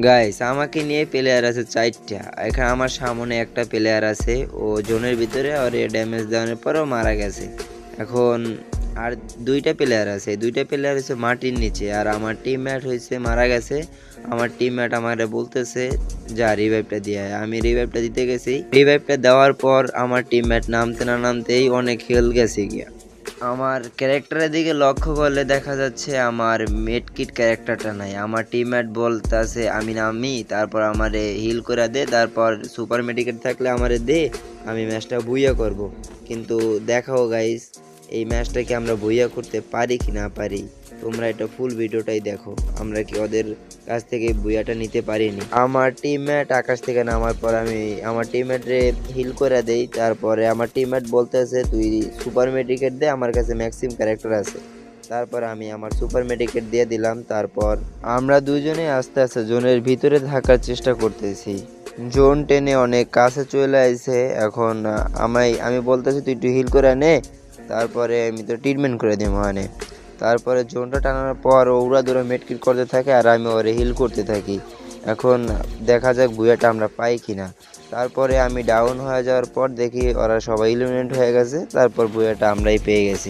Guys আমাকে নিয়ে player আছে 4টা। এখানে আমার সামনে একটা প্লেয়ার আছে, ও জোনের ভিতরে আর এ ড্যামেজ দেওয়ার পরও মারা গেছে। এখন আর দুইটা প্লেয়ার আছে, দুইটা প্লেয়ার হচ্ছে মাটির নিচে, আর আমার টিমমেট হয়েছে মারা গেছে। আমার টিমমেট আমারে বলতেছে যা রিভাইভটা দিয়ে আয়। আমি রিভাইভটা দিতে গেছি, রিভাইভটা দেওয়ার পর আমার টিমমেট নামতে না নামতেই অনেক হেল গেছে গিয়া। আমার ক্যারেক্টারের দিকে লক্ষ্য করলে দেখা যাচ্ছে আমার মেডকিট ক্যারেক্টারটা নাই। আমার টিমমেট বলতেছে আমি নামি, তারপর আমারে হিল করে দে, তারপর সুপার মেডিকেট থাকলে আমারে দে, আমি ম্যাচটা বুইয়া করব। কিন্তু দেখাও গাইস, এই ম্যাচটা কি আমরা বুইয়া করতে পারি কি না পারি। তোমরা এটা ফুল ভিডিওটাই দেখো, আমরা কি ওদের কাছ থেকে বুইয়াটা নিতে পারিনি। আমার টিমমেট আকাশ থেকে নামার পর আমি আমার টিমমেটরে হিল করে দেই। তারপরে আমার টিমমেট বলতেছে তুই সুপার মেডিকেট দে, আমার কাছে ম্যাক্সিম ক্যারেক্টার আছে। তারপর আমি আমার সুপার মেডিকেট দিয়ে দিলাম। তারপর আমরা দুজনে আস্তে আস্তে জোনের ভিতরে থাকার চেষ্টা করতেছি। জোন টেনে অনেক কাছে চলে আসছে। এখন আমি বলতেছি তুই একটু হিল করে নে, তারপরে আমি তো ট্রিটমেন্ট করে দিই মানে। তারপরে জোনটা টানার পর ওরা দূরে মেডকিট করতে থাকে আর আমি ওরে হিল করতে থাকি। এখন দেখা যাক বুয়াটা আমরা পাই কিনা। তারপরে আমি ডাউন হয়ে যাওয়ার পর দেখি ওরা সবাই ইলিমিনেট হয়ে গেছে, তারপর বুয়াটা আমরাই পেয়ে গেছি।